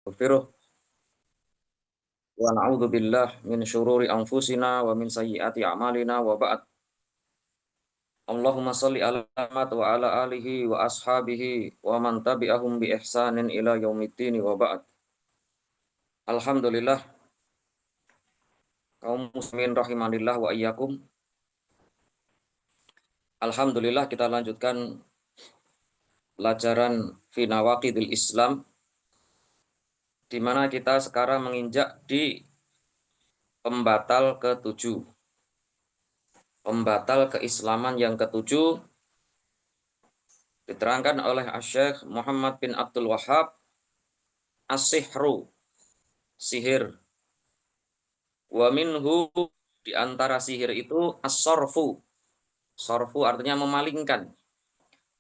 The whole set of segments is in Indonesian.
Astaghfiruh wa na'udzu billah min syururi anfusina wa min sayyiati a'malina wa ba'd. Allahumma shalli ala Muhammad wa ala alihi wa ashabihi wa man tabi'ahum bi ihsanin ila yaumiddin wa ba'd. Alhamdulillah kaum muslimin rahimanillah wa iyyakum. Alhamdulillah kita lanjutkan pelajaran fi nawaqidil Islam di mana kita sekarang menginjak di pembatal ke-7. Pembatal keislaman yang ke-7 diterangkan oleh Asy-Syaikh Muhammad bin Abdul Wahhab, as-sihru, sihir. Wa minhu, di antara sihir itu as-sarfu. Sarfu artinya memalingkan.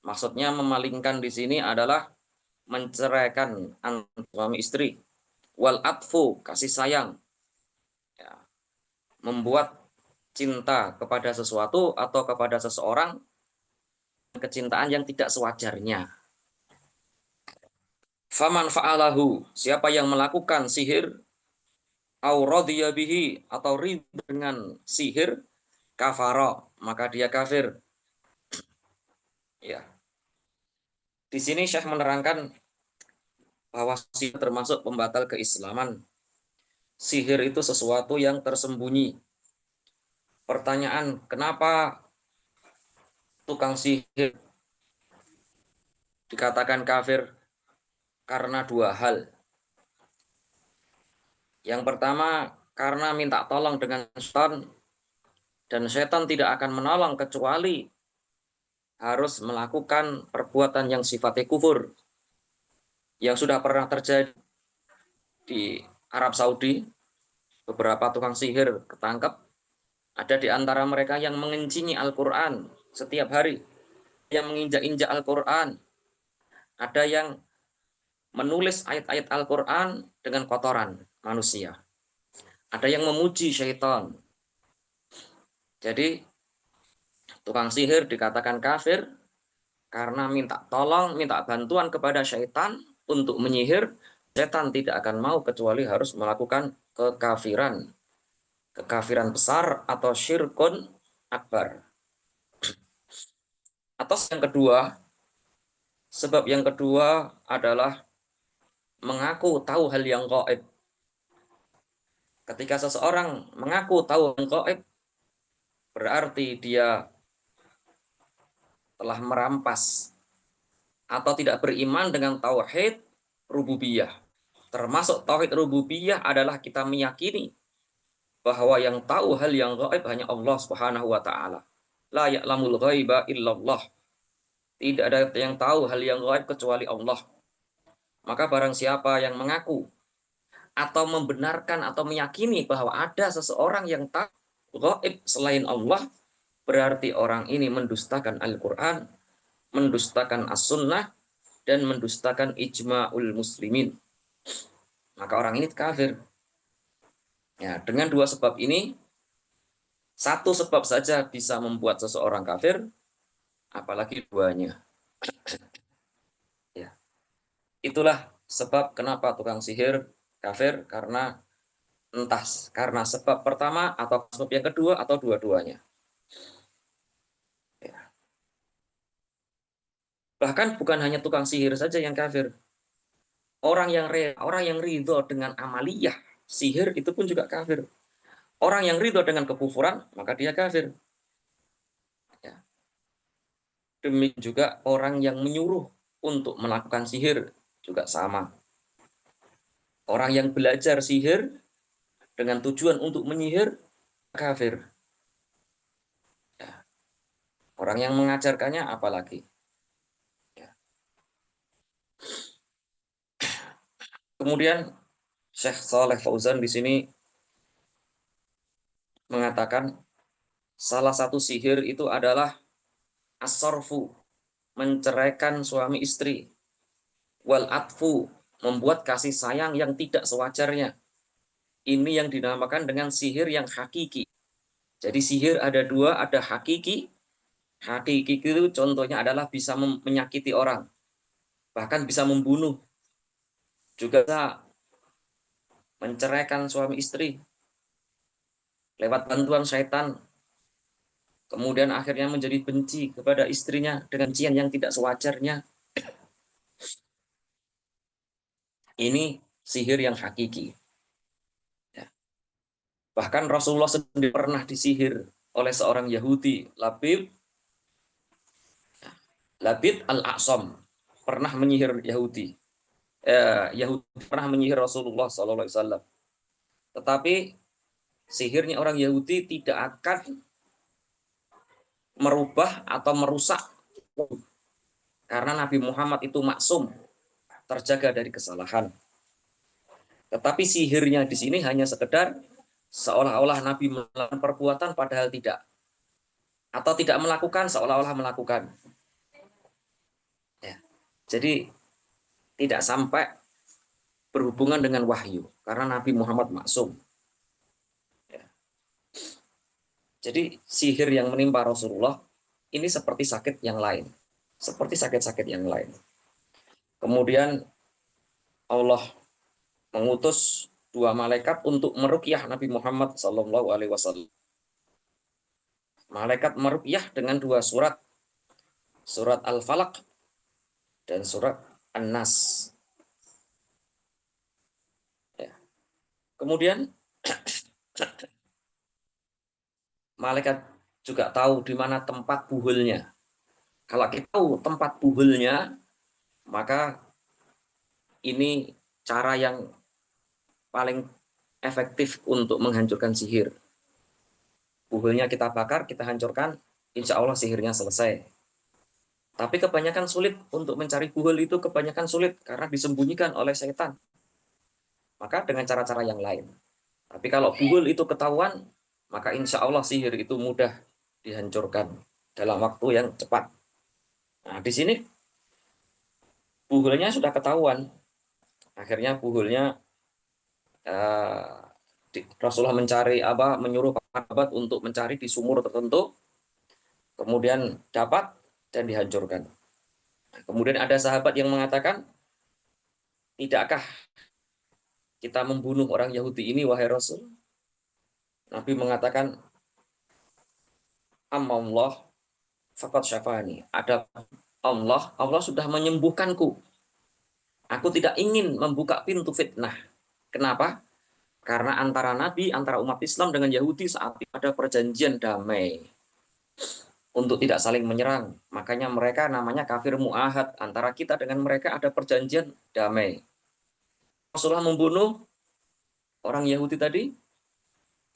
Maksudnya memalingkan di sini adalah menceraikan antara suami istri. Wal atfu, kasih sayang. Ya, membuat cinta kepada sesuatu atau kepada seseorang, kecintaan yang tidak sewajarnya. Faman fa'alahu, siapa yang melakukan sihir, au radhiya bihi, atau ridha dengan sihir, kafara, maka dia kafir. Ya. Di sini Syekh menerangkan bahwa sihir termasuk pembatal keislaman. Sihir itu sesuatu yang tersembunyi. Pertanyaan, kenapa tukang sihir dikatakan kafir? Karena dua hal. Yang pertama, karena minta tolong dengan setan, dan setan tidak akan menolong kecuali harus melakukan perbuatan yang sifatnya kufur. Yang sudah pernah terjadi di Arab Saudi, beberapa tukang sihir ketangkep. Ada di antara mereka yang mengencingi Al-Quran setiap hari, yang menginjak-injak Al-Quran. Ada yang menulis ayat-ayat Al-Quran dengan kotoran manusia. Ada yang memuji syaitan. Jadi tukang sihir dikatakan kafir karena minta tolong, minta bantuan kepada syaitan untuk menyihir. Syaitan tidak akan mau kecuali harus melakukan kekafiran. Kekafiran besar atau syirkun akbar. Atau yang kedua, sebab yang kedua adalah mengaku tahu hal yang gaib. Ketika seseorang mengaku tahu yang gaib, berarti dia telah merampas atau tidak beriman dengan tauhid rububiyah. Termasuk tauhid rububiyah adalah kita meyakini bahwa yang tahu hal yang gaib hanya Allah Subhanahu wa taala. La ya'lamul ghaiba illallah. Tidak ada yang tahu hal yang gaib kecuali Allah. Maka barang siapa yang mengaku atau membenarkan atau meyakini bahwa ada seseorang yang tahu gaib selain Allah, berarti orang ini mendustakan Al-Quran, mendustakan As-Sunnah, dan mendustakan ijma'ul muslimin. Maka orang ini kafir. Ya, dengan dua sebab ini, satu sebab saja bisa membuat seseorang kafir, apalagi duanya. Ya. Itulah sebab kenapa tukang sihir kafir, karena entah karena sebab pertama atau sebab yang kedua atau dua-duanya. Ya. Bahkan bukan hanya tukang sihir saja yang kafir. Orang yang ridho dengan amaliyah sihir itu pun juga kafir. Orang yang ridho dengan kekufuran, maka dia kafir. Ya. Demikian juga orang yang menyuruh untuk melakukan sihir juga sama. Orang yang belajar sihir dengan tujuan untuk menyihir, kafir. Ya. Orang yang mengajarkannya apalagi. Ya. Kemudian Syekh Shalih Fauzan di sini mengatakan salah satu sihir itu adalah as-sarfu, menceraikan suami istri. Wal atfu, membuat kasih sayang yang tidak sewajarnya. Ini yang dinamakan dengan sihir yang hakiki. Jadi sihir ada dua, ada hakiki. Hakiki itu contohnya adalah bisa menyakiti orang, bahkan bisa membunuh. Juga menceraikan suami istri lewat bantuan syaitan, kemudian akhirnya menjadi benci kepada istrinya dengan kebencian yang tidak sewajarnya. Ini sihir yang hakiki. Ya. Bahkan Rasulullah sendiri pernah disihir oleh seorang Yahudi, Labid al-A'sam, pernah menyihir Yahudi. Yahudi pernah menyihir Rasulullah SAW. Tetapi sihirnya orang Yahudi tidak akan merubah atau merusak, karena Nabi Muhammad itu maksum, terjaga dari kesalahan. Tetapi sihirnya di sini hanya sekedar seolah-olah Nabi melakukan perbuatan padahal tidak, atau tidak melakukan seolah-olah melakukan. Ya. Jadi tidak sampai berhubungan dengan wahyu, karena Nabi Muhammad maksum. Ya. Jadi sihir yang menimpa Rasulullah ini seperti sakit yang lain, seperti sakit-sakit yang lain. Kemudian Allah mengutus dua malaikat untuk meruqyah Nabi Muhammad SAW. Malaikat meruqyah dengan dua surat, surat Al-Falaq dan surat An-Nas. Ya. Kemudian malaikat juga tahu di mana tempat buhulnya. Kalau kita tahu tempat buhulnya, maka ini cara yang paling efektif untuk menghancurkan sihir. Buhulnya kita bakar, kita hancurkan, insya Allah sihirnya selesai. Tapi kebanyakan sulit untuk mencari buhul itu, kebanyakan sulit karena disembunyikan oleh setan. Maka dengan cara-cara yang lain. Tapi kalau buhul itu ketahuan, maka insya Allah sihir itu mudah dihancurkan dalam waktu yang cepat. Nah, di sini buhulnya sudah ketahuan. Akhirnya buhulnya Rasulullah menyuruh sahabat untuk mencari di sumur tertentu, kemudian dapat dan dihancurkan. Kemudian ada sahabat yang mengatakan, tidakkah kita membunuh orang Yahudi ini, wahai Rasul? Nabi mengatakan, Allah faqad syafani. Ada Allah sudah menyembuhkanku. Aku tidak ingin membuka pintu fitnah. Kenapa? Karena antara Nabi, antara umat Islam dengan Yahudi saat itu ada perjanjian damai untuk tidak saling menyerang. Makanya mereka namanya kafir mu'ahad. Antara kita dengan mereka ada perjanjian damai. Rasulullah membunuh orang Yahudi tadi,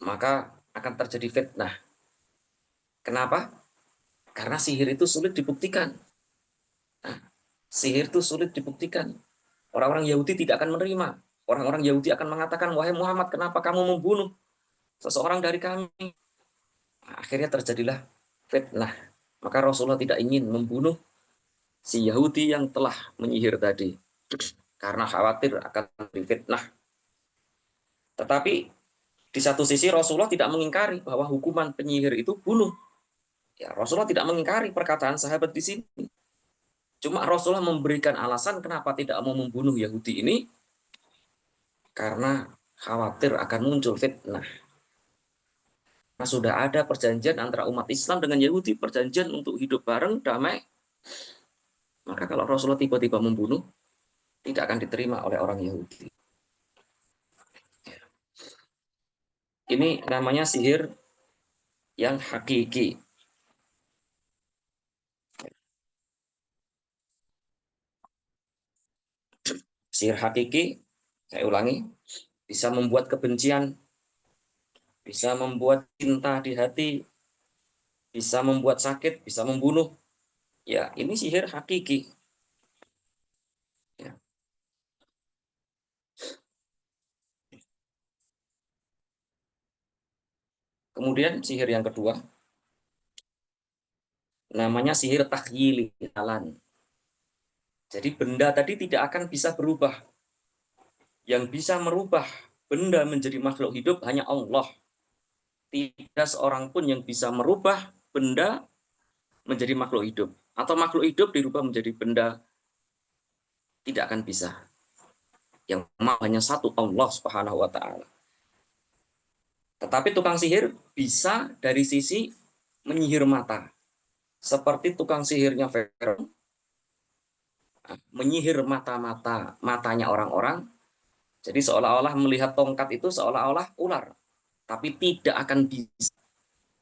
maka akan terjadi fitnah. Kenapa? Karena sihir itu sulit dibuktikan. Nah, sihir itu sulit dibuktikan. Orang-orang Yahudi tidak akan menerima. Orang-orang Yahudi akan mengatakan, wahai Muhammad, kenapa kamu membunuh seseorang dari kami? Nah, akhirnya terjadilah fitnah. Maka Rasulullah tidak ingin membunuh si Yahudi yang telah menyihir tadi, karena khawatir akan difitnah. Tetapi di satu sisi Rasulullah tidak mengingkari bahwa hukuman penyihir itu bunuh. Ya, Rasulullah tidak mengingkari perkataan sahabat di sini. Cuma Rasulullah memberikan alasan kenapa tidak mau membunuh Yahudi ini, karena khawatir akan muncul fitnah. Nah, sudah ada perjanjian antara umat Islam dengan Yahudi, perjanjian untuk hidup bareng, damai. Maka kalau Rasulullah tiba-tiba membunuh, tidak akan diterima oleh orang Yahudi. Ini namanya sihir yang hakiki. Sihir hakiki, saya ulangi, bisa membuat kebencian, bisa membuat cinta di hati, bisa membuat sakit, bisa membunuh. Ya, ini sihir hakiki. Ya. Kemudian sihir yang kedua, namanya sihir takhyili alan. Jadi benda tadi tidak akan bisa berubah. Yang bisa merubah benda menjadi makhluk hidup hanya Allah. Tidak seorang pun yang bisa merubah benda menjadi makhluk hidup. Atau makhluk hidup dirubah menjadi benda, tidak akan bisa. yang hanya satu, Allah Subhanahu wa taala. Tetapi tukang sihir bisa dari sisi menyihir mata. Seperti tukang sihirnya Firaun menyihir matanya orang-orang. Jadi seolah-olah melihat tongkat itu seolah-olah ular, tapi tidak akan bisa.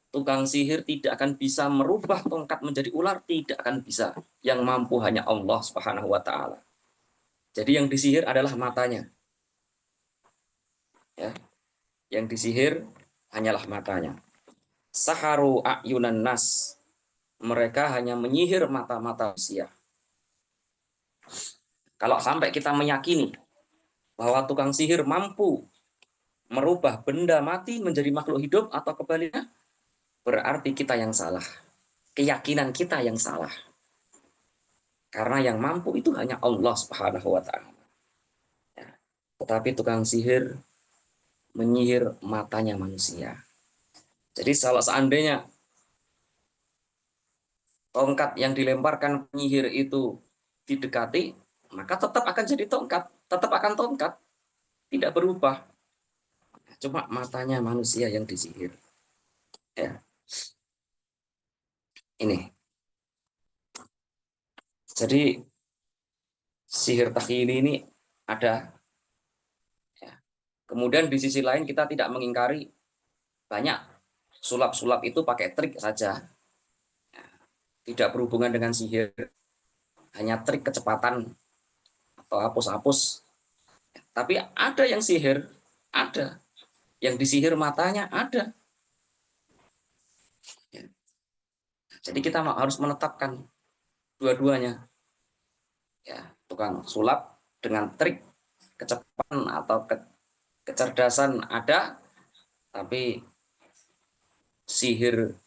Tukang sihir tidak akan bisa merubah tongkat menjadi ular, tidak akan bisa. Yang mampu hanya Allah Subhanahu wa taala. Jadi yang disihir adalah matanya. Ya, yang disihir hanyalah matanya. Saharu ayunan nas. Mereka hanya menyihir mata-mata manusia. Kalau sampai kita meyakini bahwa tukang sihir mampu merubah benda mati menjadi makhluk hidup atau kebaliknya, berarti kita yang salah. Keyakinan kita yang salah. Karena yang mampu itu hanya Allah Subhanahu wa taala. Ya. Tetapi tukang sihir menyihir matanya manusia. Jadi kalau seandainya tongkat yang dilemparkan penyihir itu didekati, maka tetap akan jadi tongkat, tetap akan tongkat, tidak berubah. Cuma matanya manusia yang disihir. Ya. Ini. Jadi sihir takhyili ini ada. Ya. Kemudian di sisi lain kita tidak mengingkari banyak sulap-sulap itu pakai trik saja. Ya. Tidak berhubungan dengan sihir. Hanya trik kecepatan atau hapus-hapus. Tapi ada yang sihir, ada. Yang disihir matanya ada. Ya. Jadi kita harus menetapkan dua-duanya. Ya, tukang sulap dengan trik kecepatan atau kecerdasan ada, tapi sihir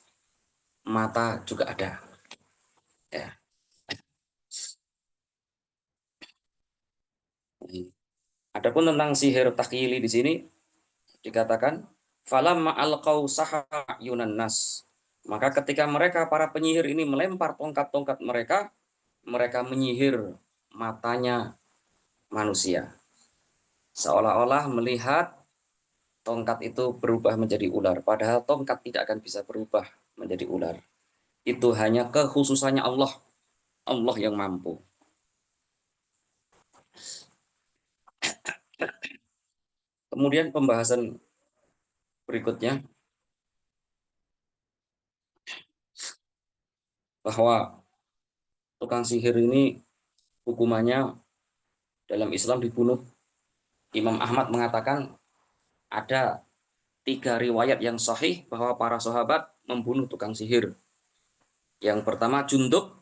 mata juga ada. Ya. Adapun tentang sihir takhyili di sini dikatakan falamma alqau sahara yunan nas. Maka ketika mereka para penyihir ini melempar tongkat-tongkat mereka, mereka menyihir matanya manusia. Seolah-olah melihat tongkat itu berubah menjadi ular, padahal tongkat tidak akan bisa berubah menjadi ular. Itu hanya kekhususannya Allah. Allah yang mampu. Kemudian pembahasan berikutnya bahwa tukang sihir ini hukumannya dalam Islam dibunuh. Imam Ahmad mengatakan ada 3 riwayat yang sahih bahwa para sahabat membunuh tukang sihir. Yang pertama Jundub,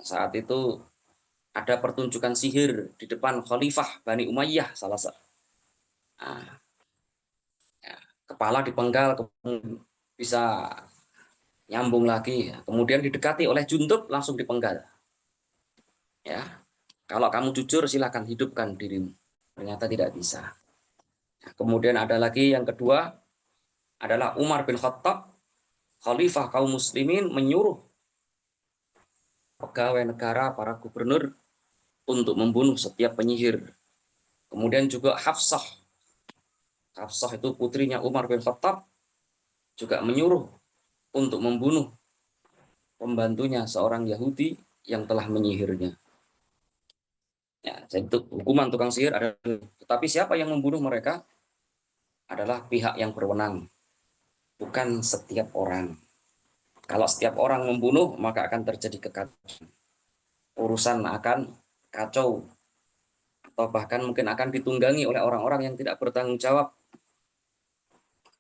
saat itu ada pertunjukan sihir di depan Khalifah Bani Umayyah salah satu. Nah, ya, kepala dipenggal bisa nyambung lagi, kemudian didekati oleh Jundub langsung dipenggal. Ya, kalau kamu jujur silakan hidupkan dirimu. Ternyata tidak bisa. Kemudian ada lagi yang kedua adalah Umar bin Khattab, Khalifah kaum muslimin menyuruh pegawai negara, para gubernur untuk membunuh setiap penyihir. Kemudian juga Hafsah. Hafsah itu putrinya Umar bin Khattab juga menyuruh untuk membunuh pembantunya seorang Yahudi yang telah menyihirnya. Ya, jadi hukuman tukang sihir adalah, tetapi siapa yang membunuh mereka adalah pihak yang berwenang, bukan setiap orang. Kalau setiap orang membunuh, maka akan terjadi kekacauan. Urusan akan kacau, atau bahkan mungkin akan ditunggangi oleh orang-orang yang tidak bertanggung jawab.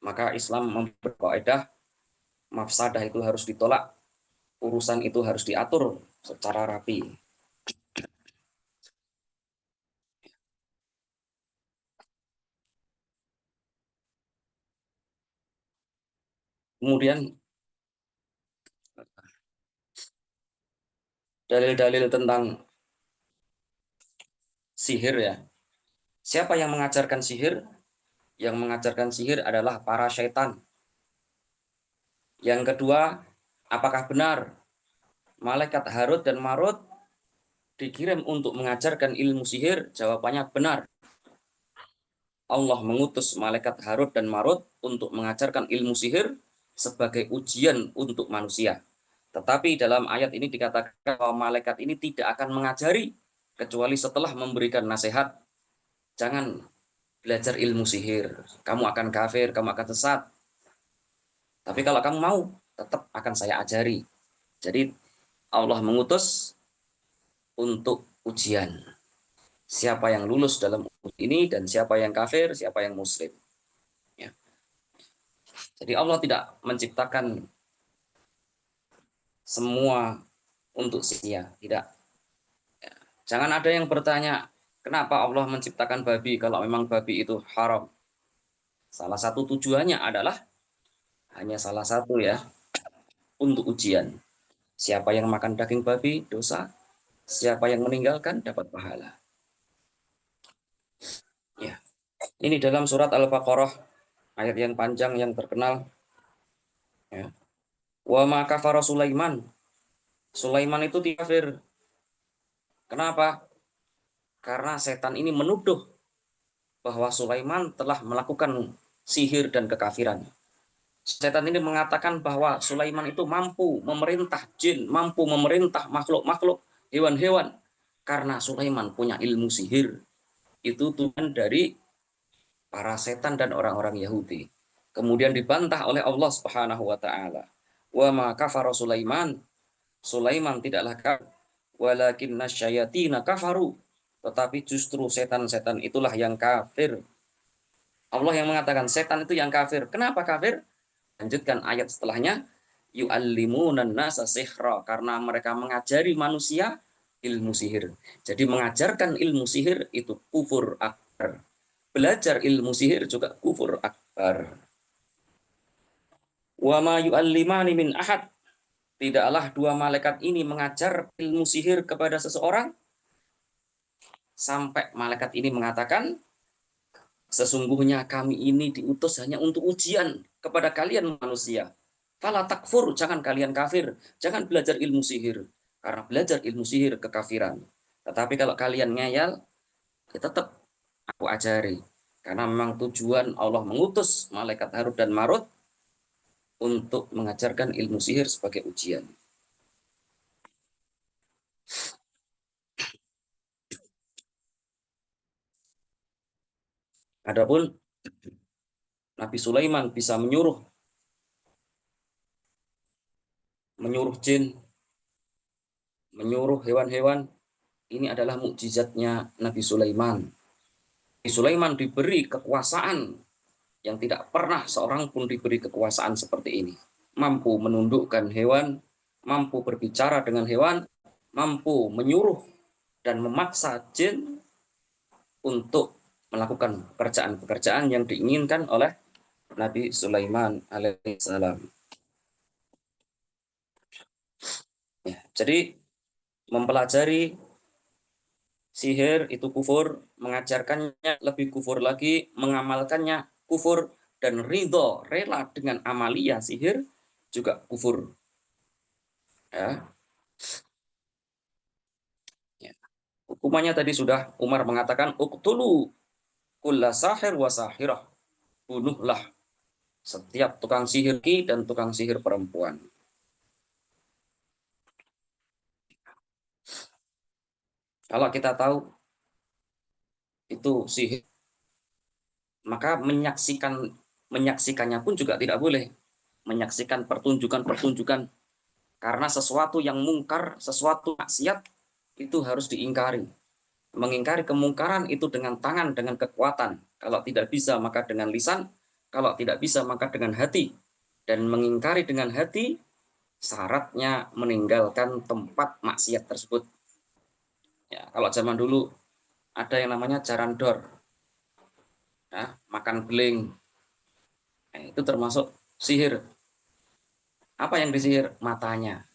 Maka Islam memberi kaidah mafsadah itu harus ditolak, urusan itu harus diatur secara rapi. Kemudian dalil-dalil tentang sihir ya. Siapa yang mengajarkan sihir? Yang mengajarkan sihir adalah para syaitan. Yang kedua, apakah benar malaikat Harut dan Marut dikirim untuk mengajarkan ilmu sihir? Jawabannya benar. Allah mengutus malaikat Harut dan Marut untuk mengajarkan ilmu sihir sebagai ujian untuk manusia. Tetapi dalam ayat ini dikatakan bahwa malaikat ini tidak akan mengajari kecuali setelah memberikan nasihat. Jangan belajar ilmu sihir, kamu akan kafir, kamu akan sesat. Tapi kalau kamu mau, tetap akan saya ajari. Jadi Allah mengutus untuk ujian. Siapa yang lulus dalam ujian ini dan siapa yang kafir, siapa yang muslim. Ya. Jadi Allah tidak menciptakan semua untuk sia, tidak. Ya. Jangan ada yang bertanya, kenapa Allah menciptakan babi kalau memang babi itu haram? Salah satu tujuannya adalah hanya salah satu ya, untuk ujian. Siapa yang makan daging babi dosa, siapa yang meninggalkan dapat pahala. Ya. Ini dalam surat Al-Baqarah ayat yang panjang yang terkenal. Ya. Wa ma kafara Sulaiman. Sulaiman itu kafir. Kenapa? Karena setan ini menuduh bahwa Sulaiman telah melakukan sihir dan kekafiran. Setan ini mengatakan bahwa Sulaiman itu mampu memerintah jin, mampu memerintah makhluk-makhluk, hewan-hewan. Karena Sulaiman punya ilmu sihir. Itu tujuan dari para setan dan orang-orang Yahudi. Kemudian dibantah oleh Allah Subhanahu wa taala. Wa ma kafara Sulaiman. Sulaiman tidaklah kafir, walakinna syayatina kafaru. Tetapi justru setan-setan itulah yang kafir. Allah yang mengatakan setan itu yang kafir. Kenapa kafir? Lanjutkan ayat setelahnya, yu'allimunan nasa sihra, karena mereka mengajari manusia ilmu sihir. Jadi mengajarkan ilmu sihir itu kufur akbar. Belajar ilmu sihir juga kufur akbar. Wa ma yu'allimani min ahad. Tidaklah dua malaikat ini mengajar ilmu sihir kepada seseorang sampai malaikat ini mengatakan, sesungguhnya kami ini diutus hanya untuk ujian kepada kalian manusia. Fala takfur, jangan kalian kafir, jangan belajar ilmu sihir. Karena belajar ilmu sihir kekafiran. Tetapi kalau kalian ngeyel, ya tetap aku ajari. Karena memang tujuan Allah mengutus malaikat Harut dan Marut untuk mengajarkan ilmu sihir sebagai ujian. Adapun Nabi Sulaiman bisa menyuruh jin, menyuruh hewan-hewan. Ini adalah mukjizatnya Nabi Sulaiman. Nabi Sulaiman diberi kekuasaan yang tidak pernah seorang pun diberi kekuasaan seperti ini. Mampu menundukkan hewan, mampu berbicara dengan hewan, mampu menyuruh dan memaksa jin untuk melakukan pekerjaan-pekerjaan yang diinginkan oleh Nabi Sulaiman alaihissalam. Ya, jadi mempelajari sihir itu kufur, mengajarkannya lebih kufur lagi, mengamalkannya kufur, dan ridho, rela dengan amalia sihir juga kufur. Ya. Ya. Hukumannya tadi sudah Umar mengatakan, uqtulu kulla sahir wa sahirah. Bunuhlah setiap tukang sihir dan tukang sihir perempuan. Kalau kita tahu itu sihir, maka menyaksikannya pun juga tidak boleh. Menyaksikan pertunjukan-pertunjukan, karena sesuatu yang mungkar, sesuatu maksiat itu harus diingkari. Mengingkari kemungkaran itu dengan tangan, dengan kekuatan. Kalau tidak bisa maka dengan lisan, kalau tidak bisa maka dengan hati. Dan mengingkari dengan hati syaratnya meninggalkan tempat maksiat tersebut. Ya, kalau zaman dulu ada yang namanya jarandor, ya, makan beling, itu termasuk sihir. Apa yang disihir? Matanya,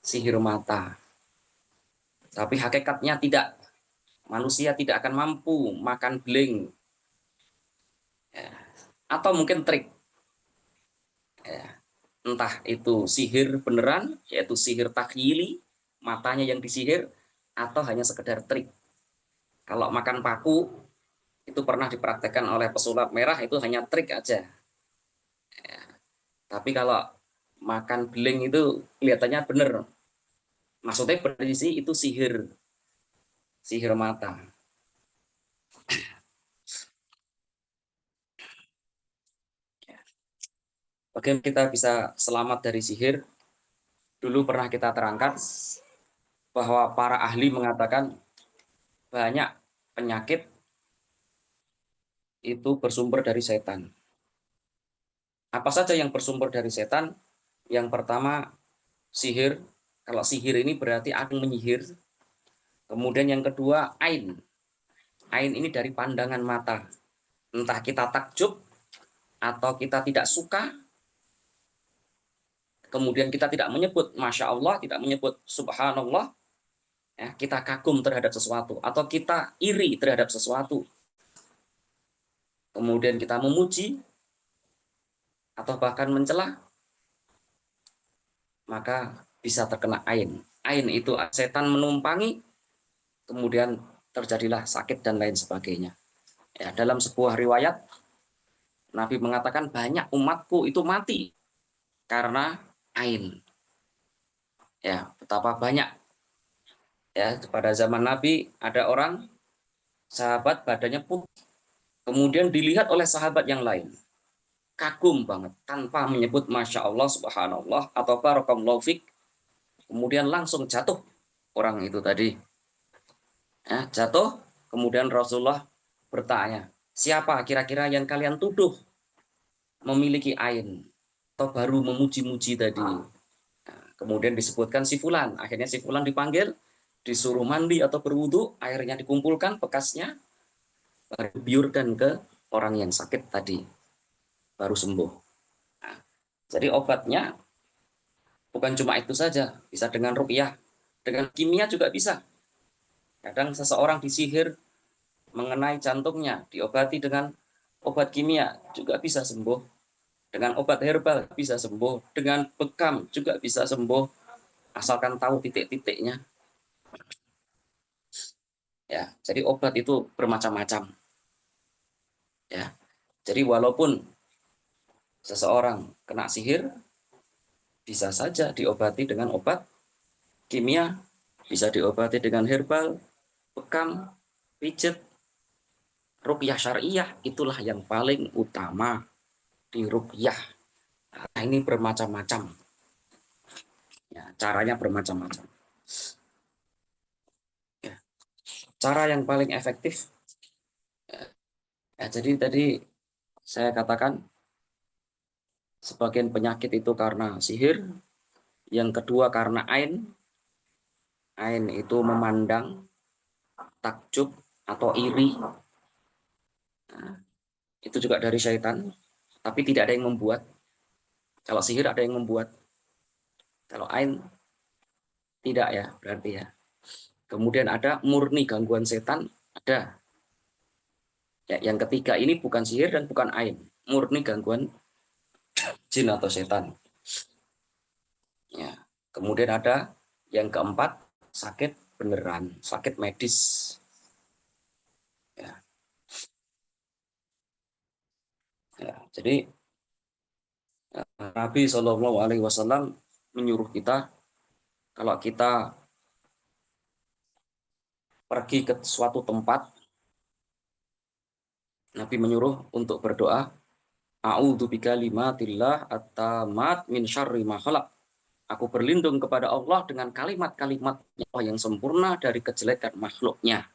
sihir mata. Tapi hakikatnya tidak. Manusia tidak akan mampu makan beling. Ya. Atau mungkin trik. Ya. Entah itu sihir beneran, yaitu sihir takhyili, matanya yang disihir, atau hanya sekedar trik. Kalau makan paku itu pernah dipraktekkan oleh pesulap merah, itu hanya trik aja. Ya. Tapi kalau makan beling itu kelihatannya benar. Maksudnya berisi itu sihir, sihir mata. Bagaimana kita bisa selamat dari sihir? Dulu pernah kita terangkan bahwa para ahli mengatakan banyak penyakit itu bersumber dari setan. Apa saja yang bersumber dari setan? Yang pertama, sihir. Kalau sihir ini berarti akan menyihir. Kemudian yang kedua, ain. Ain ini dari pandangan mata. Entah kita takjub atau kita tidak suka, kemudian kita tidak menyebut Masya Allah, tidak menyebut Subhanallah, ya, kita kagum terhadap sesuatu, atau kita iri terhadap sesuatu, kemudian kita memuji, atau bahkan mencela, maka bisa terkena ain. Ain itu setan menumpangi, kemudian terjadilah sakit dan lain sebagainya. Ya, dalam sebuah riwayat, Nabi mengatakan banyak umatku itu mati karena ain. Ya, betapa banyak. Ya, pada zaman Nabi ada orang sahabat badannya putih, kemudian dilihat oleh sahabat yang lain, kagum banget tanpa menyebut Masya Allah, Subhanallah, atau Barakallahu Fik, kemudian langsung jatuh orang itu tadi. Ya, jatuh, kemudian Rasulullah bertanya, siapa kira-kira yang kalian tuduh memiliki ain atau baru memuji-muji tadi? Nah, kemudian disebutkan si fulan. Akhirnya si fulan dipanggil, disuruh mandi atau berwudu, airnya dikumpulkan bekasnya, baru dibiurkan ke orang yang sakit tadi, baru sembuh. Nah, jadi obatnya bukan cuma itu saja, bisa dengan ruqyah, dengan kimia juga bisa. Kadang seseorang disihir mengenai jantungnya, diobati dengan obat kimia juga bisa sembuh. Dengan obat herbal bisa sembuh, dengan bekam juga bisa sembuh, asalkan tahu titik-titiknya. Ya, jadi obat itu bermacam-macam. Ya, jadi walaupun seseorang kena sihir, bisa saja diobati dengan obat kimia, bisa diobati dengan herbal, bekam, pijet, ruqyah syariah, itulah yang paling utama di ruqyah. Nah, ini bermacam-macam. Ya, caranya bermacam-macam. Ya, cara yang paling efektif. Ya, jadi tadi saya katakan sebagian penyakit itu karena sihir, yang kedua karena ain. Ain itu memandang, takjub atau iri. Nah, itu juga dari syaitan, tapi tidak ada yang membuat. Kalau sihir ada yang membuat. Kalau ain tidak, ya berarti ya. Kemudian ada murni gangguan setan, ada. Ya, yang ketiga ini bukan sihir dan bukan ain, murni gangguan jin atau setan. Ya. Kemudian ada yang keempat, sakit beneran, sakit medis. Ya. Ya. Jadi Nabi Shallallahu Alaihi Wasallam menyuruh kita, kalau kita pergi ke suatu tempat, Nabi menyuruh untuk berdoa, A'udzu bikalimatillah at-tammat min syarri ma khalaq. Aku berlindung kepada Allah dengan kalimat-kalimat Allah yang sempurna dari kejelekan makhluknya.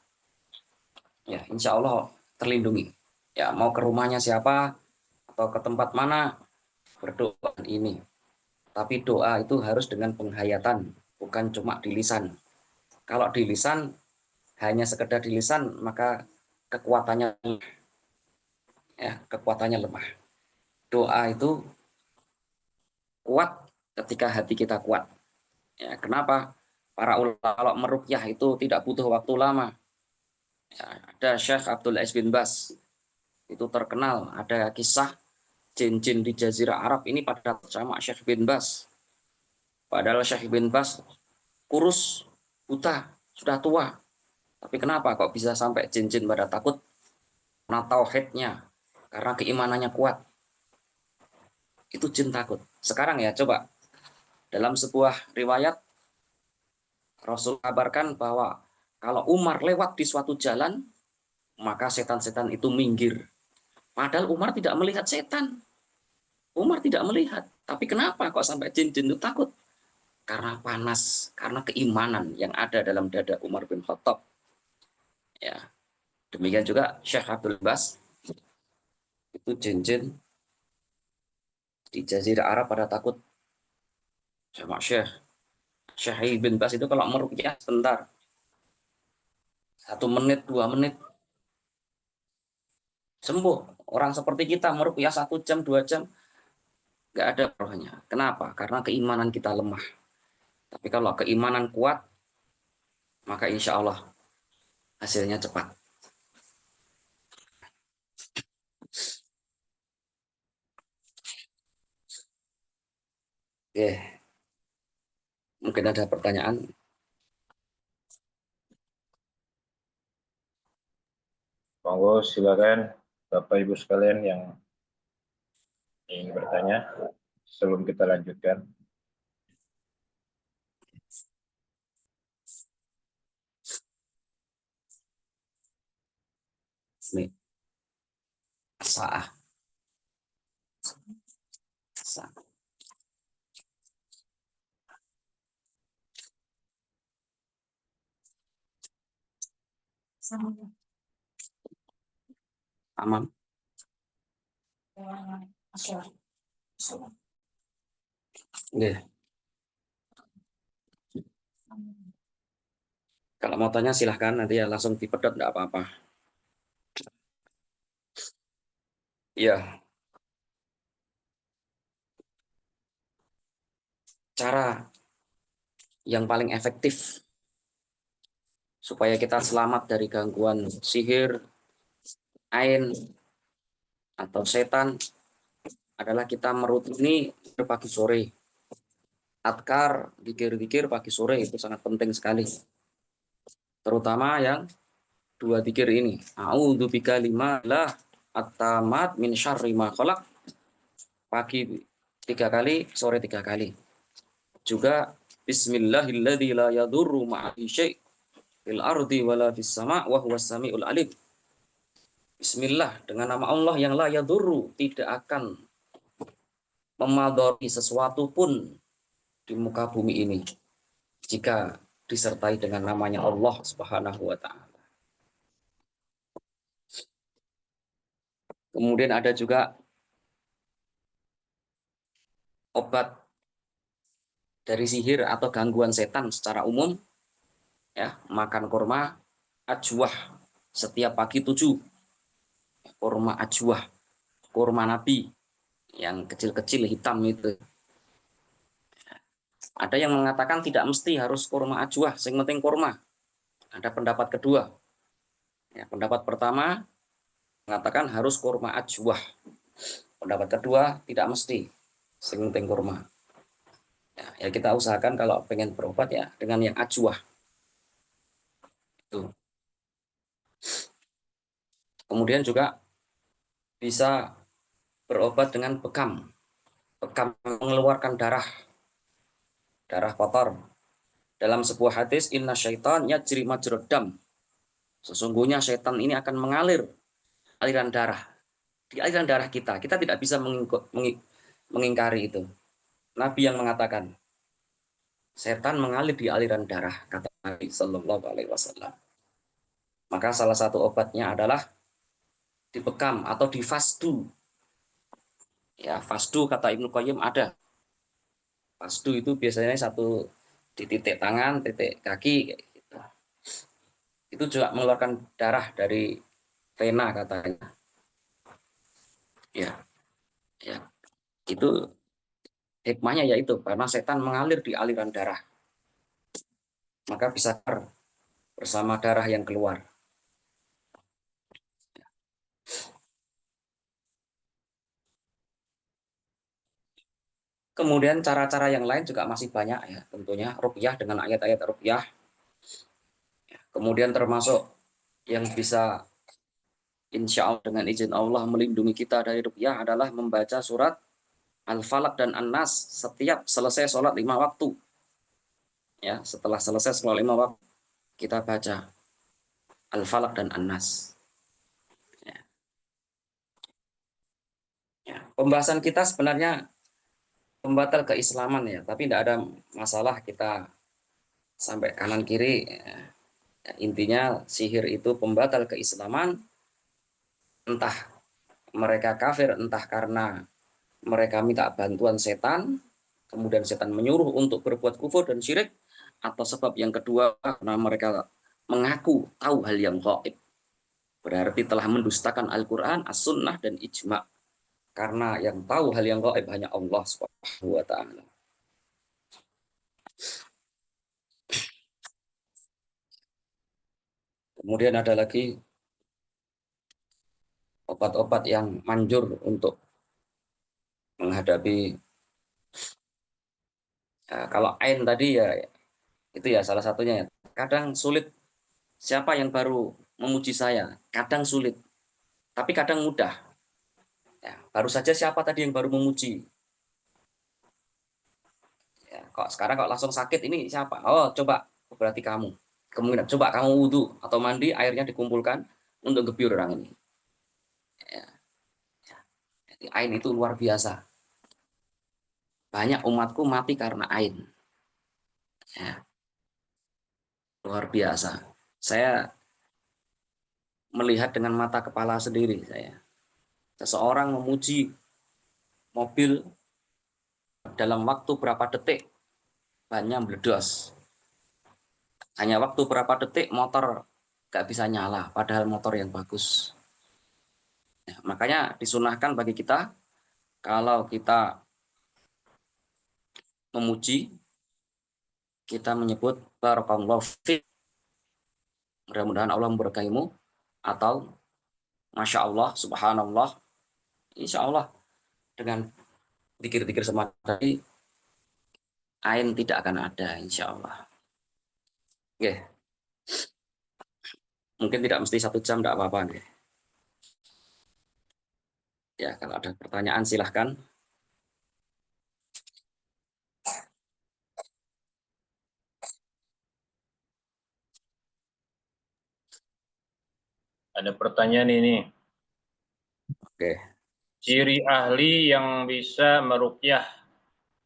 Ya, insya Allah terlindungi. Ya, mau ke rumahnya siapa atau ke tempat mana, berdoa ini. Tapi doa itu harus dengan penghayatan, bukan cuma di lisan. Kalau di lisan, hanya sekedar di lisan, maka kekuatannya, ya, kekuatannya lemah. Doa itu kuat ketika hati kita kuat. Ya, kenapa? Para ulama kalau meruqyah itu tidak butuh waktu lama. Ya, ada Syekh Abdul Aziz bin Bas, itu terkenal, ada kisah jin-jin di Jazirah Arab ini pada sama Syekh bin Bas. Padahal Syekh bin Bas kurus, buta. sudah tua. Tapi kenapa kok bisa sampai jin-jin pada takut? Karena tauhidnya, karena keimanannya kuat. Itu jin takut. Sekarang ya coba, dalam sebuah riwayat Rasul kabarkan bahwa kalau Umar lewat di suatu jalan, maka setan-setan itu minggir. Padahal Umar tidak melihat setan. Umar tidak melihat. Tapi kenapa kok sampai jin-jin itu takut? Karena panas, karena keimanan yang ada dalam dada Umar bin Khattab. Ya, demikian juga Syekh Abdul Bas, itu jin-jin di Jazirah Arab pada takut sama Syekh. Syekh bin Bas itu kalau meruqyah sebentar, 1 menit, 2 menit, sembuh. Orang seperti kita meruqyah 1 jam, 2 jam, nggak ada rohnya. Kenapa? Karena keimanan kita lemah. Tapi kalau keimanan kuat, maka insya Allah hasilnya cepat. Oke, mungkin ada pertanyaan. Monggo silakan Bapak Ibu sekalian yang ingin bertanya sebelum kita lanjutkan. Nih, sah, sah. Aman. Oke. Kalau mau tanya silahkan, nanti ya langsung dipedot, nggak apa-apa. Iya, cara yang paling efektif supaya kita selamat dari gangguan sihir, ain, atau setan adalah kita merutini pagi sore. Adkar, zikir-zikir pagi sore itu sangat penting sekali. Terutama yang 2 zikir ini. A'udzu bikalimatillah at-tammat min syarri ma khalaq. Pagi 3 kali, sore 3 kali. Juga bismillahilladzi la yadurru ma'ahi syai' fil ardi wala fis sama' wa huwas samiul alim. Bismillah, dengan nama Allah yang la yadurru, tidak akan memadori sesuatu pun di muka bumi ini jika disertai dengan namanya Allah Subhanahu wa taala. Kemudian ada juga obat dari sihir atau gangguan setan secara umum, ya, makan kurma ajwah setiap pagi 7. Kurma ajwah, kurma Nabi yang kecil-kecil hitam itu. Ada yang mengatakan tidak mesti harus kurma ajwah, yang penting kurma. Ada pendapat kedua. Ya, pendapat pertama mengatakan harus kurma ajwah. Pendapat kedua tidak mesti, yang penting kurma. Ya, kita usahakan kalau pengen berobat ya dengan yang ajwah. Itu. Kemudian juga bisa berobat dengan bekam. Bekam mengeluarkan darah, darah kotor. Dalam sebuah hadis, inna syaitan yajri majrad dam. Sesungguhnya setan ini akan mengalir aliran darah. Di aliran darah kita, kita tidak bisa mengingkari itu. Nabi yang mengatakan, setan mengalir di aliran darah, kata Nabi Shallallahu Alaihi Wasallam. Maka salah satu obatnya adalah dibekam atau difasdu. Ya, fasdu kata Ibnu Qayyim ada. Fasdu itu biasanya satu di titik tangan, titik kaki, gitu. Itu juga mengeluarkan darah dari vena katanya. Ya, ya. Itu hikmahnya yaitu karena setan mengalir di aliran darah. Maka bisa bersama darah yang keluar. Kemudian cara-cara yang lain juga masih banyak ya, tentunya ruqyah dengan ayat-ayat ruqyah. Kemudian termasuk yang bisa insya Allah dengan izin Allah melindungi kita dari ruqyah adalah membaca surat Al-Falaq dan An-Nas setiap selesai sholat 5 waktu. Ya, setelah selesai sholat 5 waktu kita baca Al-Falaq dan An-Nas. Ya. Ya. Pembahasan kita sebenarnya pembatal keislaman ya, tapi tidak ada masalah kita sampai kanan kiri. Ya, intinya sihir itu pembatal keislaman, entah mereka kafir, entah karena mereka minta bantuan setan, kemudian setan menyuruh untuk berbuat kufur dan syirik, atau sebab yang kedua karena mereka mengaku tahu hal yang gaib, berarti telah mendustakan Al-Quran, As-Sunnah, dan Ijma'. Karena yang tahu hal yang gaib hanya Allah Subhanahu wa Ta'ala. Kemudian ada lagi obat-obat yang manjur untuk menghadapi kalau ain tadi ya itu ya salah satunya ya. Kadang sulit, siapa yang baru memuji saya, kadang sulit, tapi kadang mudah. Ya, baru saja siapa tadi yang baru memuji. Ya, kok sekarang kok langsung sakit ini siapa? Oh coba berarti kamu. Kemungkinan coba kamu wudhu atau mandi, airnya dikumpulkan untuk gebyur orang ini. Ya, jadi ain itu luar biasa. Banyak umatku mati karena ain. Ya, luar biasa. Saya melihat dengan mata kepala sendiri saya. Seseorang memuji mobil dalam waktu berapa detik bannya meledos. Hanya waktu berapa detik motor nggak bisa nyala, padahal motor yang bagus. Ya, makanya disunahkan bagi kita kalau kita memuji, kita menyebut barakallahu fiik, mudah-mudahan Allah memberkahimu, atau masya Allah, subhanallah, insya Allah dengan dikir-dikir semacam tadi, ain tidak akan ada insya Allah. Oke, mungkin tidak mesti 1 jam, tidak apa-apa. Ya, kalau ada pertanyaan silahkan. Ada pertanyaan ini. Oke. Ciri ahli yang bisa meruqyah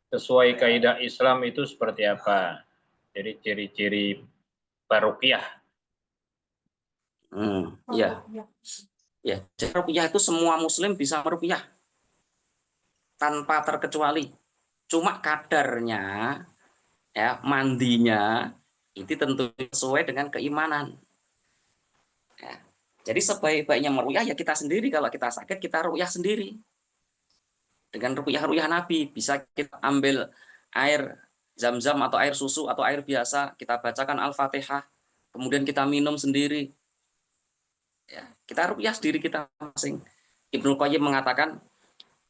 sesuai kaidah Islam itu seperti apa? Jadi ciri-ciri paruqyah. Ya. Ya, jadi ruqyah itu semua muslim bisa meruqyah tanpa terkecuali. Cuma kadarnya, ya, mandinya itu tentu sesuai dengan keimanan. Ya. Jadi sebaik-baiknya meruqyah ya kita sendiri. Kalau kita sakit kita ruqyah sendiri. Dengan ruqyah-ruqyah Nabi bisa kita ambil air zam-zam atau air susu atau air biasa, kita bacakan Al-Fatihah, kemudian kita minum sendiri. Ya, kita ruqyah sendiri kita masing. Ibnu Qayyim mengatakan,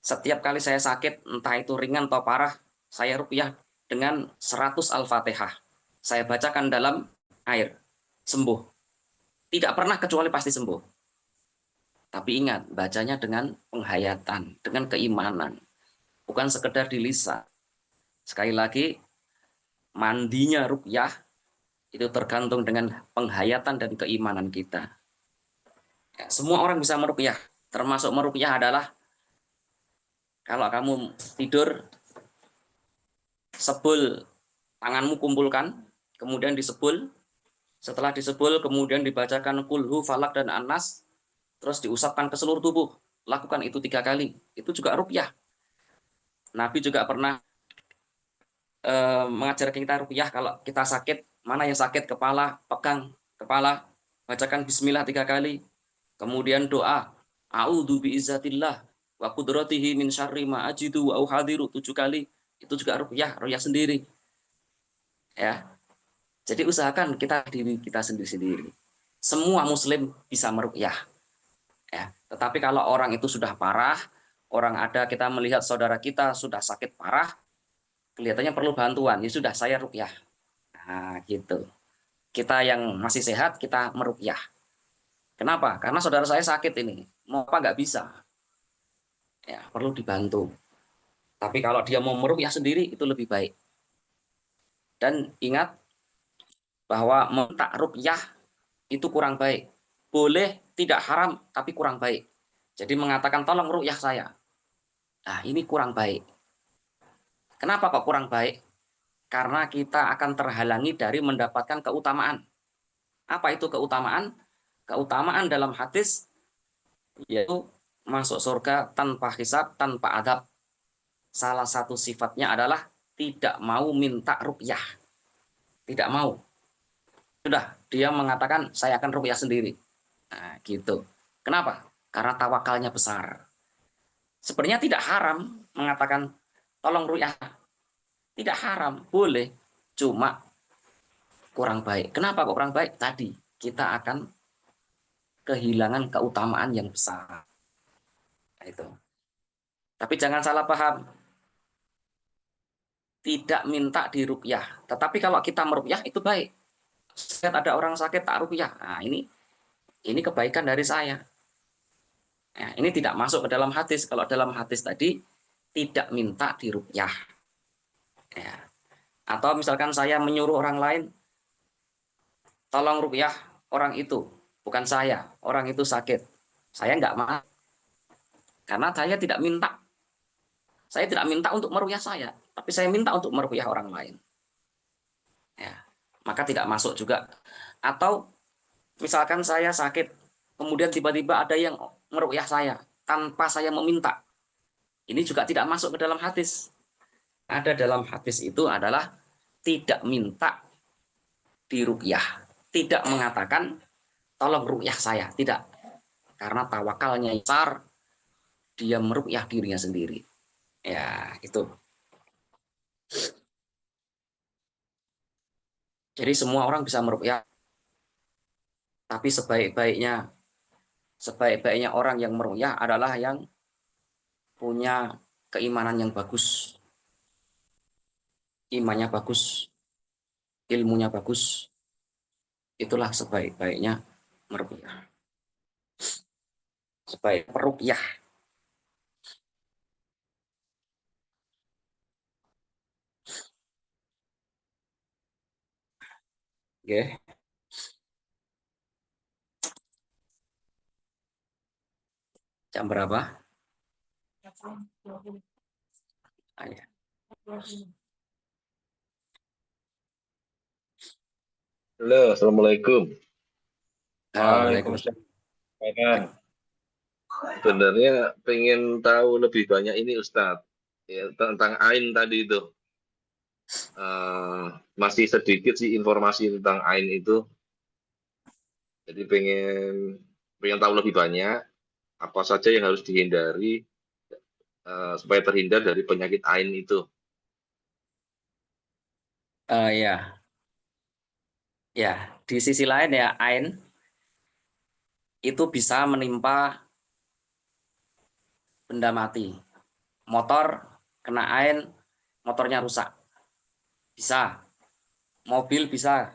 setiap kali saya sakit, entah itu ringan atau parah, saya ruqyah dengan 100 Al-Fatihah. Saya bacakan dalam air, sembuh. Tidak pernah kecuali pasti sembuh. Tapi ingat, bacanya dengan penghayatan, dengan keimanan. Bukan sekedar di lisan. Sekali lagi, mandinya ruqyah itu tergantung dengan penghayatan dan keimanan kita. Ya, semua orang bisa meruqyah. Termasuk meruqyah adalah kalau kamu tidur, sebul, tanganmu kumpulkan, kemudian disebul. Setelah disebul, kemudian dibacakan kulhu, falak, dan anas, terus diusapkan ke seluruh tubuh. Lakukan itu 3 kali. Itu juga ruqyah. Nabi juga pernah mengajar kita ruqyah kalau kita sakit, mana yang sakit kepala, pegang kepala, bacakan bismillah 3 kali. Kemudian doa, a'udzu biizzatillah wa qudratihi min syarri ma ajidu wa uhadiru 7 kali. Itu juga ruqyah sendiri. Ya. Jadi usahakan kita diri kita sendiri-sendiri. Semua muslim bisa meruqyah. Ya. Tetapi kalau orang itu sudah parah, orang ada kita melihat saudara kita sudah sakit parah, kelihatannya perlu bantuan, ya sudah saya ruqyah. Nah, gitu. kita yang masih sehat kita meruqyah. Kenapa? Karena saudara saya sakit ini, mau apa nggak bisa, ya perlu dibantu. Tapi kalau dia mau meruqyah sendiri itu lebih baik. Dan ingat bahwa minta ruqyah itu kurang baik. Boleh tidak haram tapi kurang baik. Jadi mengatakan tolong ruqyah saya. Nah, ini kurang baik. Kenapa kok kurang baik? Karena kita akan terhalangi dari mendapatkan keutamaan. Apa itu keutamaan? Keutamaan dalam hadis yaitu masuk surga tanpa hisab, tanpa adab. Salah satu sifatnya adalah tidak mau minta ruqyah. Tidak mau. Sudah, dia mengatakan saya akan ruqyah sendiri. Nah, gitu. Kenapa? Karena tawakalnya besar. Sebenarnya tidak haram mengatakan tolong ruqyah. Tidak haram, boleh. Cuma kurang baik. Kenapa kok kurang baik? Tadi kita akan kehilangan keutamaan yang besar. Nah, itu. Tapi jangan salah paham. Tidak minta diruqyah. Tetapi kalau kita meruqyah itu baik. Lihat ada orang sakit tak ruqyah. Nah, ini kebaikan dari saya. Nah, ini tidak masuk ke dalam hadis. Kalau dalam hadis tadi tidak minta diruqyah. Ya. Atau misalkan saya menyuruh orang lain tolong ruqyah orang itu, bukan saya. Orang itu sakit. Saya nggak mau. Karena saya tidak minta. Saya tidak minta untuk meruqyah saya, tapi saya minta untuk meruqyah orang lain. Ya, maka tidak masuk juga. Atau misalkan saya sakit, kemudian tiba-tiba ada yang meruqyah saya tanpa saya meminta. Ini juga tidak masuk ke dalam hadis. Ada dalam hadis itu adalah tidak minta diruqyah, tidak mengatakan tolong ruqyah saya, tidak. Karena tawakalnya besar, dia meruqyah dirinya sendiri. Ya, itu. Jadi semua orang bisa meruqyah, tapi sebaik-baiknya orang yang meruqyah adalah yang punya keimanan yang bagus, imannya bagus, ilmunya bagus. Itulah sebaik-baiknya meruqyah. Sebaik peruqyah. Oke, jam berapa? Ah, ya. Halo, Assalamualaikum. Waalaikumsalam. Waalaikumsalam. Sebenarnya pengen tahu lebih banyak ini Ustadz, ya, tentang Ain tadi itu. Masih sedikit sih informasi tentang Ain itu. Jadi pengen tahu lebih banyak apa saja yang harus dihindari supaya terhindar dari penyakit Ain itu. Ya, ya. Di sisi lain ya, ain itu bisa menimpa benda mati. Motor kena ain, motornya rusak. Bisa. Mobil bisa.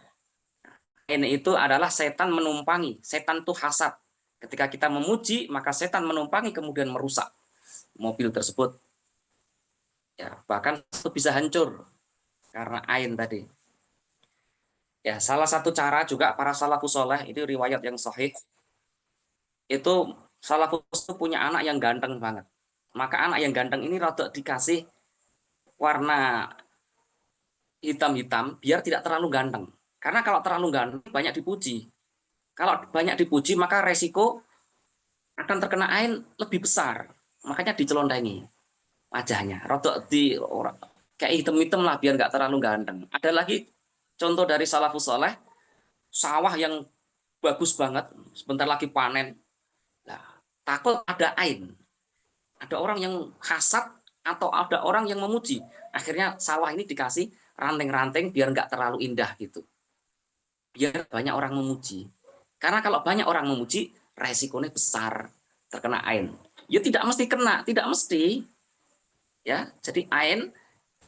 Ain itu adalah setan menumpangi. Setan itu hasad. Ketika kita memuji, maka setan menumpangi kemudian merusak mobil tersebut. Ya, bahkan itu bisa hancur karena ain tadi. Ya, salah satu cara juga para salafus soleh, itu riwayat yang sahih, itu salafus itu punya anak yang ganteng banget. Maka anak yang ganteng ini rada dikasih warna hitam-hitam biar tidak terlalu ganteng. Karena kalau terlalu ganteng banyak dipuji. Kalau banyak dipuji maka resiko akan terkena ain lebih besar. Makanya dicelondengi wajahnya. Rada di kayak hitam-hitam lah biar nggak terlalu ganteng. Ada lagi contoh dari salafus soleh, sawah yang bagus banget, sebentar lagi panen. Nah, takut ada ain. Ada orang yang hasad atau ada orang yang memuji. Akhirnya sawah ini dikasih ranting-ranting biar nggak terlalu indah gitu. Biar banyak orang memuji. Karena kalau banyak orang memuji, resikonya besar terkena ain. Ya tidak mesti kena, tidak mesti. Ya, jadi ain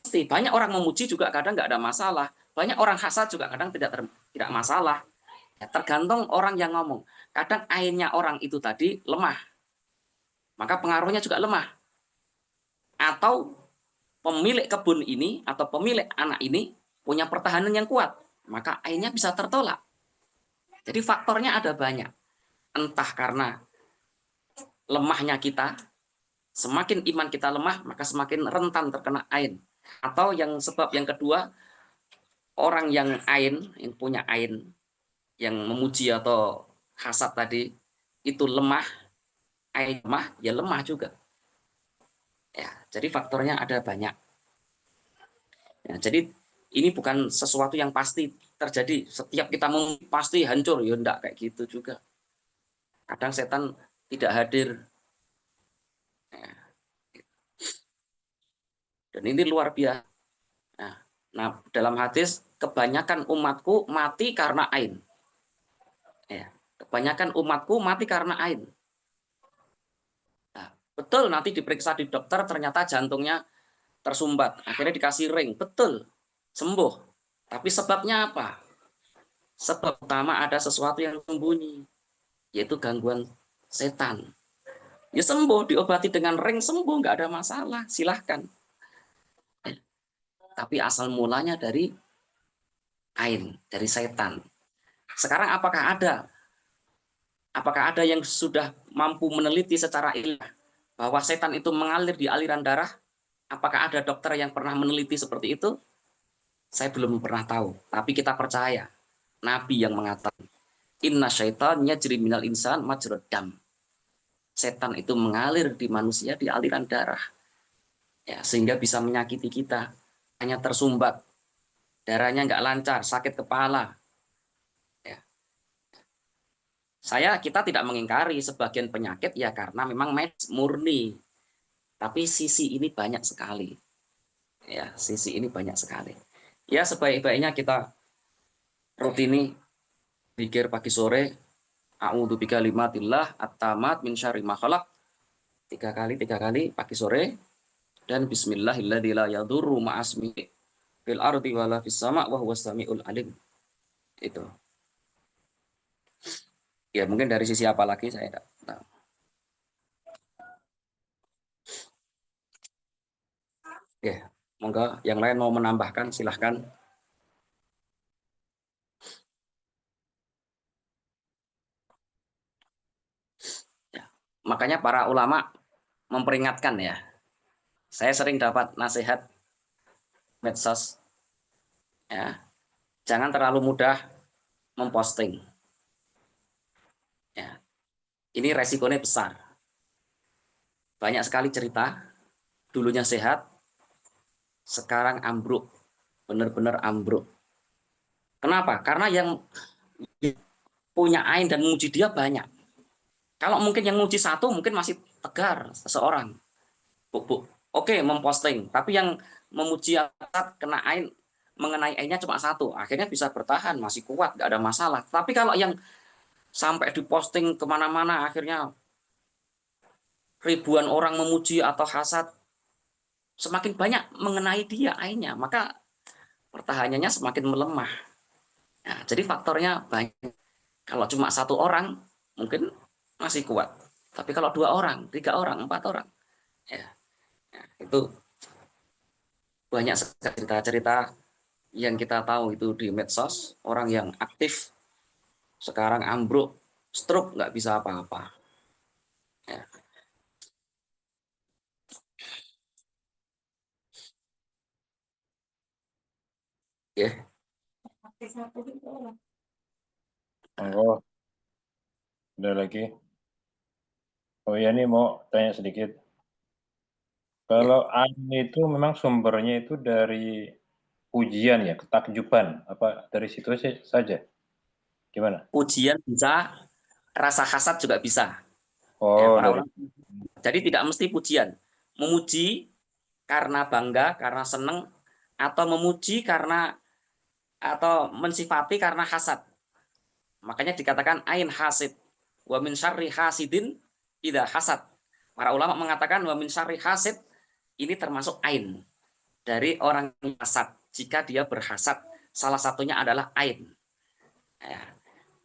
mesti banyak orang memuji juga kadang nggak ada masalah. Banyak orang hasad juga kadang tidak masalah. Ya, tergantung orang yang ngomong. Kadang ainnya orang itu tadi lemah, maka pengaruhnya juga lemah. Atau pemilik kebun ini atau pemilik anak ini punya pertahanan yang kuat, maka ainnya bisa tertolak. Jadi faktornya ada banyak. Entah karena lemahnya kita, semakin iman kita lemah, maka semakin rentan terkena ain. Atau yang sebab yang kedua, orang yang punya ain, yang memuji atau hasad tadi, itu lemah, ain lemah, ya lemah juga. Ya, jadi faktornya ada banyak. Ya, jadi ini bukan sesuatu yang pasti terjadi. Setiap kita mau pasti hancur, ya enggak kayak gitu juga. Kadang setan tidak hadir. Ya, dan ini luar biasa. Nah, dalam hadis, kebanyakan umatku mati karena ain. Ya, kebanyakan umatku mati karena ain. Nah, betul, nanti diperiksa di dokter, ternyata jantungnya tersumbat. Akhirnya dikasih ring. Betul, sembuh. Tapi sebabnya apa? Sebab utama ada sesuatu yang sembunyi, yaitu gangguan setan. Ya sembuh, diobati dengan ring, sembuh, nggak ada masalah, silahkan. Tapi asal mulanya dari ain, dari setan. Sekarang apakah ada yang sudah mampu meneliti secara ilmiah bahwa setan itu mengalir di aliran darah? Apakah ada dokter yang pernah meneliti seperti itu? Saya belum pernah tahu, tapi kita percaya Nabi yang mengatakan inna syaitan yajri minal insan majrad dam. Setan itu mengalir di manusia di aliran darah. Ya, sehingga bisa menyakiti kita. Hanya tersumbat, darahnya nggak lancar, sakit kepala. Ya. Kita tidak mengingkari sebagian penyakit ya karena memang murni. Tapi sisi ini banyak sekali. Ya, sisi ini banyak sekali. Ya, sebaik-baiknya kita rutini zikir pagi sore. A'udzu bikalimatillah at-tamat min syarri ma khalaq. 3 kali pagi sore, dan bismillahilladzi la yadurru ma'asmihi fil ardi wala fis sama' wa huwas samiul alim. Itu. Ya, mungkin dari sisi apa lagi saya tidak tahu. Oke, monggo yang lain mau menambahkan silahkan. Ya. Makanya para ulama memperingatkan ya. Saya sering dapat nasihat medsos. Ya, jangan terlalu mudah memposting. Ya, ini resikonya besar. Banyak sekali cerita, dulunya sehat, sekarang ambruk, benar-benar ambruk. Kenapa? Karena yang punya ain dan memuji dia banyak. Kalau mungkin yang memuji satu mungkin masih tegar seseorang. Oke, memposting, tapi yang memuji atat kena ain mengenai ainnya cuma satu, akhirnya bisa bertahan, masih kuat, nggak ada masalah. Tapi kalau yang sampai diposting kemana-mana, akhirnya ribuan orang memuji atau hasad, semakin banyak mengenai dia ainnya, maka pertahanannya semakin melemah. Nah, jadi faktornya banyak. Kalau cuma satu orang mungkin masih kuat, tapi kalau 2 orang, 3 orang, 4 orang, ya, itu banyak cerita-cerita yang kita tahu itu di medsos, orang yang aktif sekarang ambruk, stroke, nggak bisa apa-apa. Ya. Ya. Oh, ada lagi. Oh ya, ini mau tanya sedikit. Kalau ain itu memang sumbernya itu dari pujian ya, ketakjuban, apa dari situ saja? Gimana? Pujian bisa, rasa hasad juga bisa. Ya, Oh, para dari orang. Jadi tidak mesti pujian. Memuji karena bangga, karena seneng, atau memuji karena atau mensifati karena hasad. Makanya dikatakan ain hasid. Wa min syarri hasidin idza hasad. Para ulama mengatakan wa min syarri hasid ini termasuk ain dari orang hasad jika dia berhasad salah satunya adalah ain. Ya.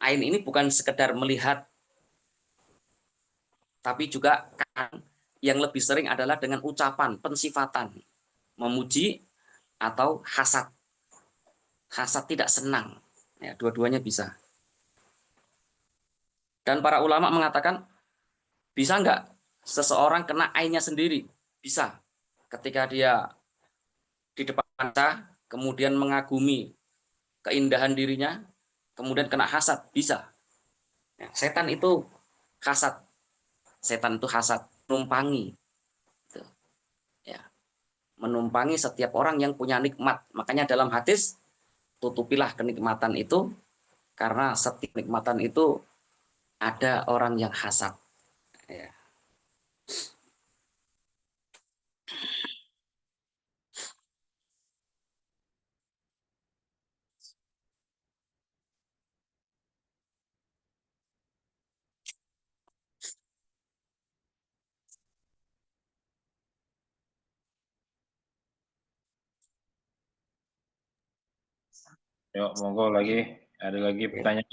Ain ini bukan sekedar melihat, tapi juga yang lebih sering adalah dengan ucapan, pensifatan, memuji atau hasad. Hasad tidak senang. Ya, dua-duanya bisa. Dan para ulama mengatakan, bisa nggak seseorang kena ainnya sendiri? Bisa. Ketika dia di depan kaca, kemudian mengagumi keindahan dirinya, kemudian kena hasad, bisa. Ya, setan itu hasad. Setan itu hasad, menumpangi. Gitu. Ya, menumpangi setiap orang yang punya nikmat. Makanya dalam hadis, tutupilah kenikmatan itu, karena setiap kenikmatan itu ada orang yang hasad. Ya. Yuk, monggo lagi. Ada lagi pertanyaan?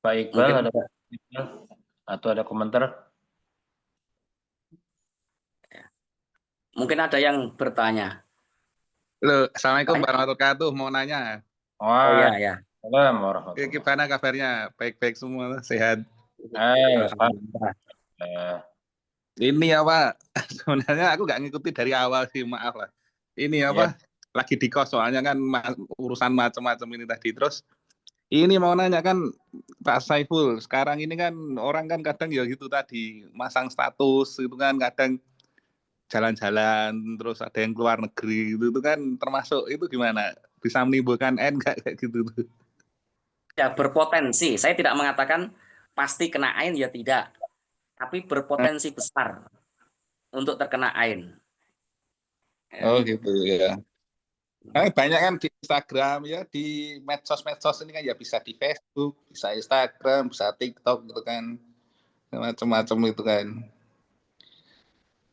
Pak Iqbal, Mungkin ada atau ada komentar? mungkin ada yang bertanya. Halo, Assalamualaikum warahmatullahi wabarakatuh. Mau nanya, Oh ya, ya. Waalaikumsalam warahmatullahi gimana kabarnya? Baik-baik semua, sehat. Alhamdulillah. Ini apa? Sebenarnya aku nggak ngikuti dari awal sih, maaf lah. Ini apa? Lagi di kos soalnya kan urusan macam-macam ini tadi. Terus ini mau nanya kan Pak Saiful, sekarang ini kan orang kan kadang ya gitu tadi, masang status itu kan kadang jalan-jalan, terus ada yang keluar negeri itu kan termasuk itu gimana? Bisa menimbulkan nggak kayak gitu tuh? Ya, berpotensi. Saya tidak mengatakan pasti kena ain, ya tidak. Tapi berpotensi besar untuk terkena ain. Ya. Oh gitu ya. Nah, banyak kan di Instagram ya, di medsos-medsos ini kan ya bisa di Facebook, bisa Instagram, bisa TikTok gitu kan, macam-macam itu kan.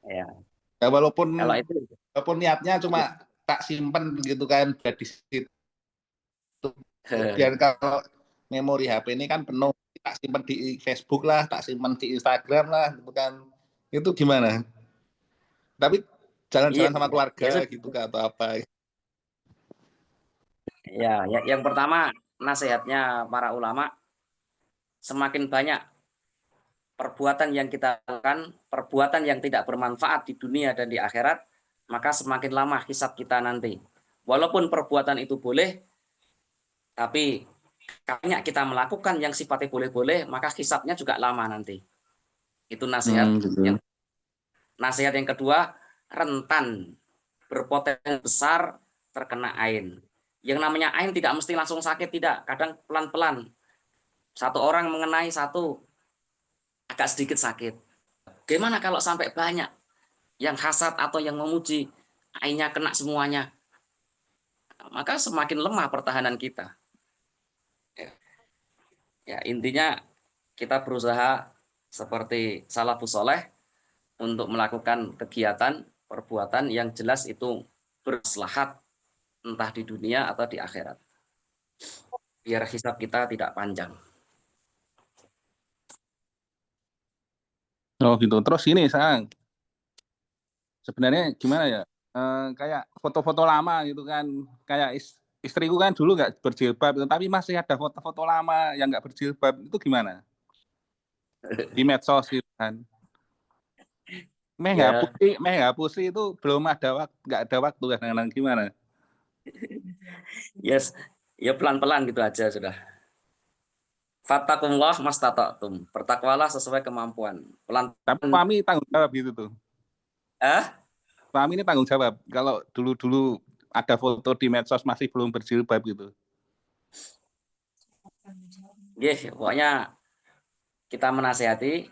Ya. Ya walaupun Kalau itu, niatnya cuma tak simpen gitu kan di situ. Biar kalau memori HP ini kan penuh, tak simpen di Facebook lah, tak simpen di Instagram lah gitu kan. Itu gimana? Tapi iya, jalan-jalan sama ya, keluarga gitu kan atau apa? ya, yang pertama nasihatnya para ulama, semakin banyak perbuatan yang kita lakukan, perbuatan yang tidak bermanfaat di dunia dan di akhirat, maka semakin lama hisab kita nanti. Walaupun perbuatan itu boleh, tapi banyak kita melakukan yang sifatnya boleh-boleh, maka hisabnya juga lama nanti. Itu nasihat. Gitu. Nasihat yang kedua, rentan, berpotensi besar terkena ain. Yang namanya ain tidak mesti langsung sakit, tidak. Kadang pelan-pelan. Satu orang mengenai satu, agak sedikit sakit. Gimana kalau sampai banyak yang hasad atau yang memuji, ainnya kena semuanya? Maka semakin lemah pertahanan kita. Ya, intinya kita berusaha seperti salafus soleh untuk melakukan kegiatan, perbuatan yang jelas itu bermaslahat entah di dunia atau di akhirat. Biar hisab kita tidak panjang. Oh gitu. Terus ini Sang, sebenarnya gimana ya? Kayak foto-foto lama gitu kan, kayak istriku kan dulu nggak berjilbab, tapi masih ada foto-foto lama yang nggak berjilbab, itu gimana? Di medsos gitu kan. Ya, Meh ngapusi itu belum ada waktu, nggak ada waktu kadang-kadang gimana? yes, ya pelan-pelan gitu aja sudah. Fattakumullah mastata'tum. Bertakwalah sesuai kemampuan. Pelan. Tapi suami tanggung jawab gitu tuh. Suami ini tanggung jawab. Kalau dulu-dulu ada foto di medsos masih belum berjilbab gitu. Pokoknya kita menasihati,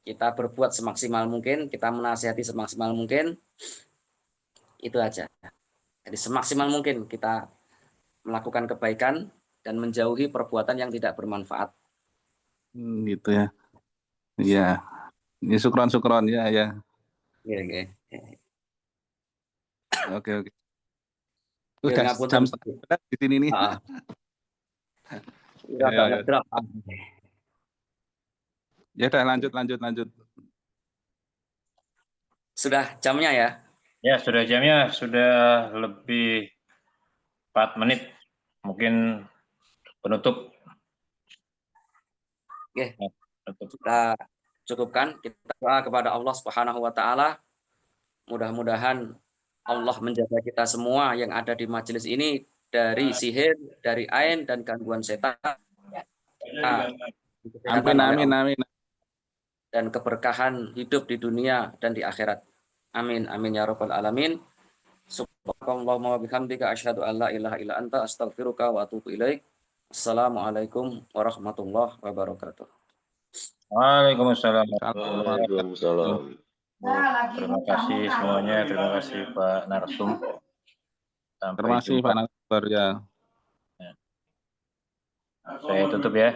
kita berbuat semaksimal mungkin, kita menasihati semaksimal mungkin, itu aja. Jadi semaksimal mungkin kita melakukan kebaikan dan menjauhi perbuatan yang tidak bermanfaat. Gitu ya. Iya. Ini syukron ya ya. Oke. Oke. Ya, Udah ngapunten. jam setengah di sini nih. Udah Ya, ya. ngedrop. Ya udah lanjut. Sudah jamnya ya? Ya, sudah jamnya, sudah lebih 4 menit. Mungkin penutup. Oke. Penutup. Kita cukupkan. Kita doa kepada Allah Subhanahu wa taala. Mudah-mudahan Allah menjaga kita semua yang ada di majelis ini dari sihir, dari ain dan gangguan setan. Amin. Dan keberkahan hidup di dunia dan di akhirat. Amin ya rabbal alamin. Subhanallahumma wa bihamdika asyhadu an la ilaha illa anta astaghfiruka wa atubu ilaik. Assalamualaikum warahmatullahi wabarakatuh. Waalaikumsalam. Waalaikumsalam. Terima kasih semuanya. Terima kasih Pak Narsum. Sampai Terima kasih jumpa. Pak Nasbar ya. Saya tutup ya.